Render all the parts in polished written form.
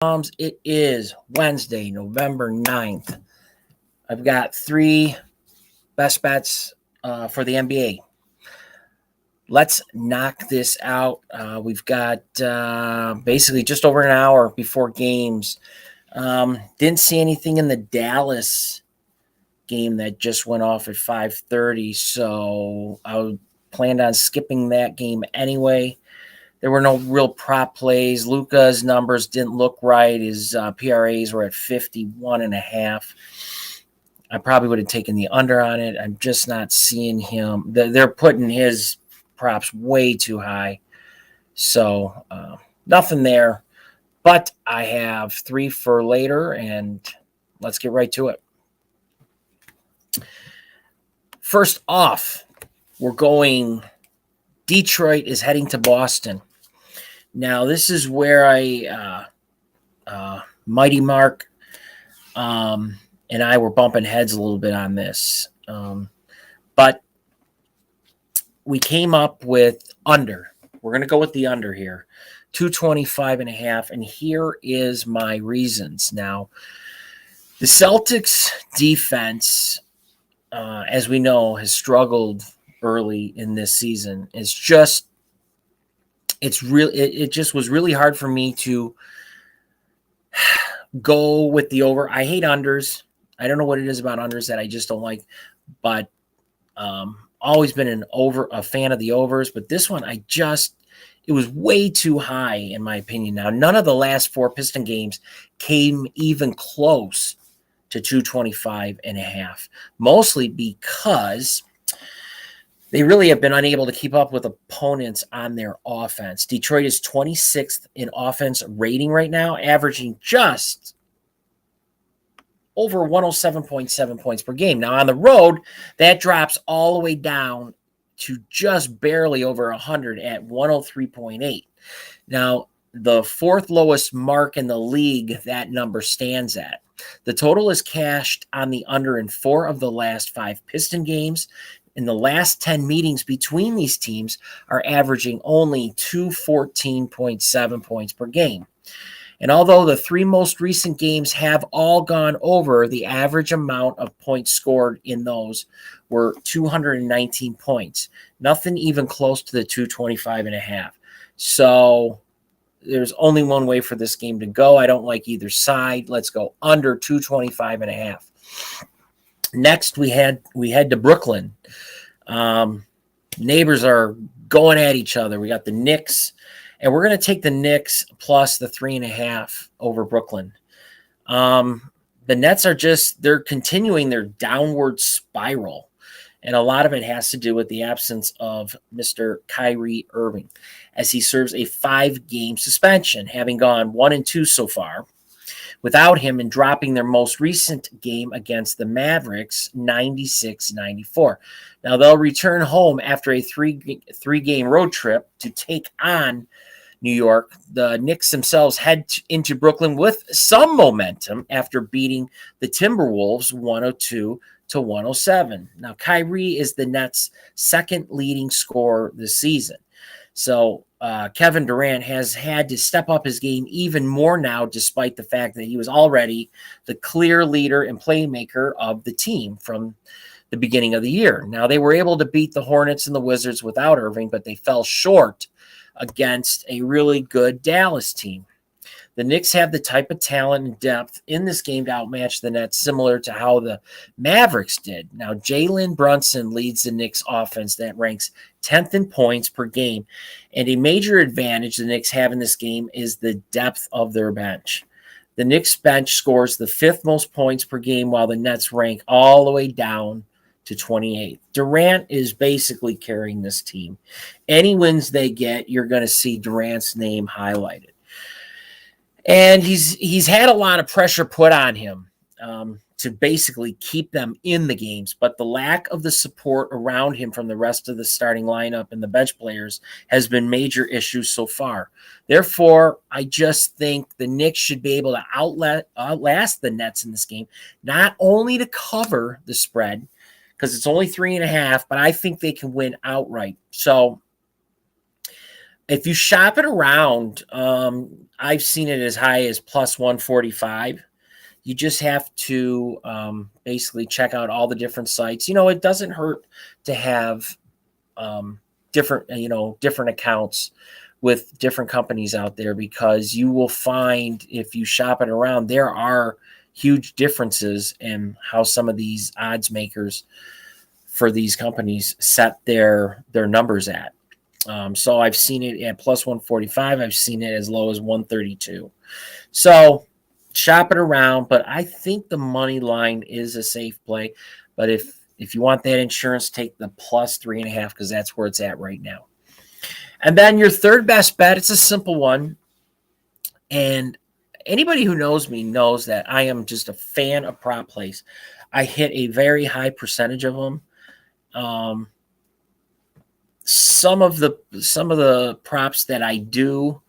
It is Wednesday, November 9th. I've got three best bets for the NBA. Let's knock this out. We've got basically just over an hour before games. Didn't see anything in the Dallas game that just went off at 5:30, so I planned on skipping that game anyway. There were no real prop plays. Luka's numbers didn't look right. His PRAs were at 51.5. I probably would have taken the under on it. I'm just not seeing him. They're putting his props way too high. So nothing there. But I have three for later, and let's get right to it. First off, we're going Detroit is heading to Boston. Now, this is where Mighty Mark and I were bumping heads a little bit on this. But we came up with under. We're going to go with the under here, 225.5. And here is my reasons. Now, the Celtics defense, as we know, has struggled early in this season. It just was really hard for me to go with the over. I hate unders. I don't know what it is about unders that I just don't like, but always been a fan of the overs. But this one, it was way too high in my opinion. Now, none of the last four Piston games came even close to 225.5, mostly because they really have been unable to keep up with opponents on their offense. Detroit is 26th in offense rating right now, averaging just over 107.7 points per game. Now, on the road, that drops all the way down to just barely over 100 at 103.8. Now, the fourth lowest mark in the league that number stands at. The total is cashed on the under in 4 of the last 5 Piston games. In the last 10 meetings between these teams are averaging only 214.7 points per game. And although the 3 most recent games have all gone over, the average amount of points scored in those were 219 points. Nothing even close to the 225.5. So there's only one way for this game to go. I don't like either side. Let's go under 225.5. Next, we head to Brooklyn. Neighbors are going at each other. We got the Knicks, and we're going to take the Knicks plus the 3.5 over Brooklyn. The Nets they're continuing their downward spiral, and a lot of it has to do with the absence of Mr. Kyrie Irving, as he serves a 5-game suspension, having gone 1-2 so far without him and dropping their most recent game against the Mavericks 96-94. Now, they'll return home after a three-game road trip to take on New York. The Knicks themselves head into Brooklyn with some momentum after beating the Timberwolves 102-107. Now, Kyrie is the Nets' second leading scorer this season. So Kevin Durant has had to step up his game even more now, despite the fact that he was already the clear leader and playmaker of the team from the beginning of the year. Now, they were able to beat the Hornets and the Wizards without Irving, but they fell short against a really good Dallas team. The Knicks have the type of talent and depth in this game to outmatch the Nets, similar to how the Mavericks did. Now, Jalen Brunson leads the Knicks offense that ranks 10th in points per game. And a major advantage the Knicks have in this game is the depth of their bench. The Knicks bench scores the 5th most points per game, while the Nets rank all the way down to 28th. Durant is basically carrying this team. Any wins they get, you're going to see Durant's name highlighted. And he's had a lot of pressure put on him to basically keep them in the games, but the lack of the support around him from the rest of the starting lineup and the bench players has been major issues so far. Therefore, I just think the Knicks should be able to outlast the Nets in this game, not only to cover the spread, because it's only 3.5, but I think they can win outright. So if you shop it around, I've seen it as high as plus 145. You just have to basically check out all the different sites. It doesn't hurt to have different accounts with different companies out there, because you will find, if you shop it around, there are huge differences in how some of these odds makers for these companies set their numbers at. So I've seen it at plus 145. I've seen it as low as 132. So shop it around, but I think the money line is a safe play. But if you want that insurance, take the plus 3.5, because that's where it's at right now. And then your third best bet, it's a simple one. And anybody who knows me knows that I am just a fan of prop plays. I hit a very high percentage of them. Some of the props that I do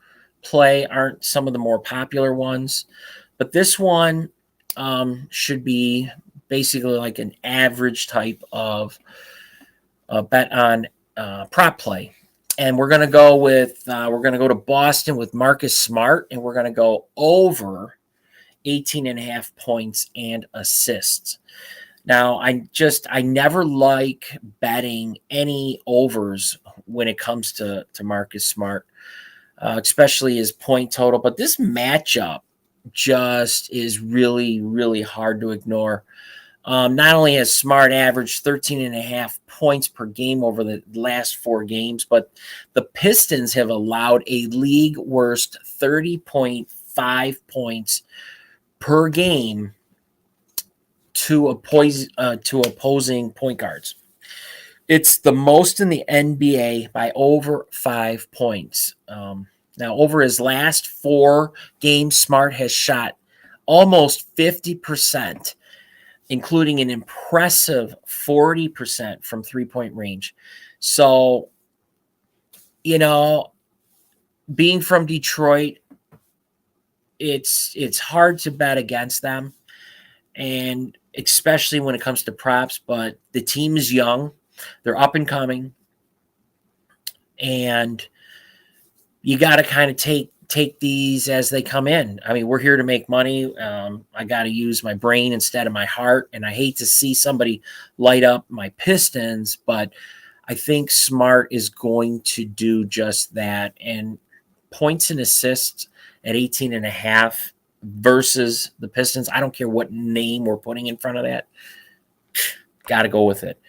play aren't some of the more popular ones, but this one should be basically like an average type of bet on prop play. And we're going to go to Boston with Marcus Smart, and we're going to go over 18.5 points and assists. Now, I never like betting any overs when it comes to Marcus Smart, especially his point total. But this matchup just is really, really hard to ignore. Not only has Smart averaged 13.5 points per game over the last 4 games, but the Pistons have allowed a league worst 30.5 points per game to opposing point guards. It's the most in the NBA by over 5 points. Now, over his last 4 games, Smart has shot almost 50%, including an impressive 40% from three-point range. So, being from Detroit, it's hard to bet against them, and especially when it comes to props. But the team is young, they're up and coming, and you got to kind of take these as they come in. I mean, we're here to make money. I got to use my brain instead of my heart, and I hate to see somebody light up my Pistons, but I think Smart is going to do just that. And points and assists at 18.5 versus the Pistons, I don't care what name we're putting in front of that. Got to go with it.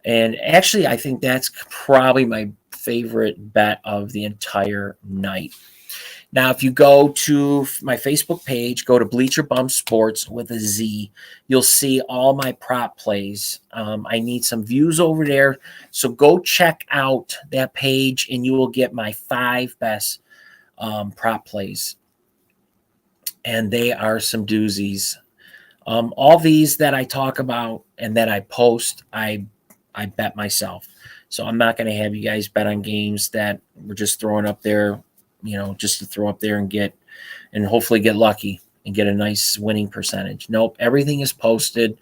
And actually, I think that's probably my favorite bet of the entire night. Now, if you go to my Facebook page, go to Bleacher Bum Sports with a Z, you'll see all my prop plays. I need some views over there, so go check out that page, and you will get my 5 best prop plays. And they are some doozies. All these that I talk about and that I post, I bet myself. So I'm not going to have you guys bet on games that we're just throwing up there, just to throw up there and hopefully get lucky and get a nice winning percentage. Nope, everything is posted.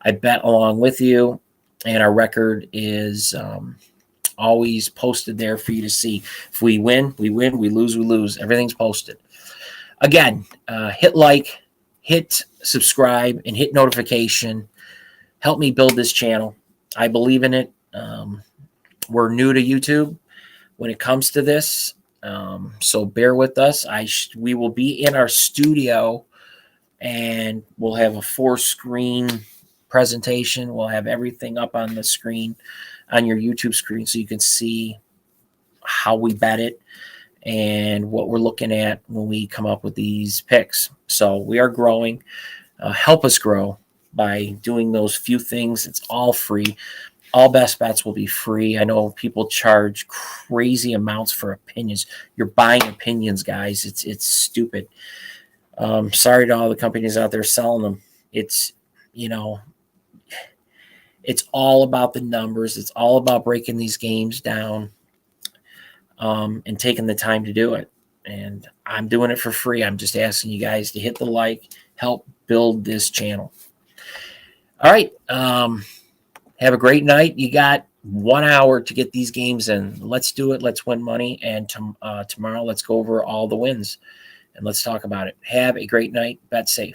I bet along with you, and our record is always posted there for you to see. If we win, we win. We lose, we lose. Everything's posted. Again, hit like, hit subscribe, and hit notification. Help me build this channel. I believe in it. We're new to YouTube when it comes to this, so bear with us. We will be in our studio, and we'll have a 4-screen presentation. We'll have everything up on the screen, on your YouTube screen, so you can see how we bet it and what we're looking at when we come up with these picks. So we are growing. Help us grow by doing those few things. It's all free. All best bets will be free. I know people charge crazy amounts for opinions. You're buying opinions, guys. It's stupid. Sorry to all the companies out there selling them. It's all about the numbers. It's all about breaking these games down, and taking the time to do it. And I'm doing it for free. I'm just asking you guys to hit the like, help build this channel. All right. Have a great night. You got 1 hour to get these games in. Let's do it. Let's win money. And tomorrow, let's go over all the wins. and let's talk about it. Have a great night. Bet safe.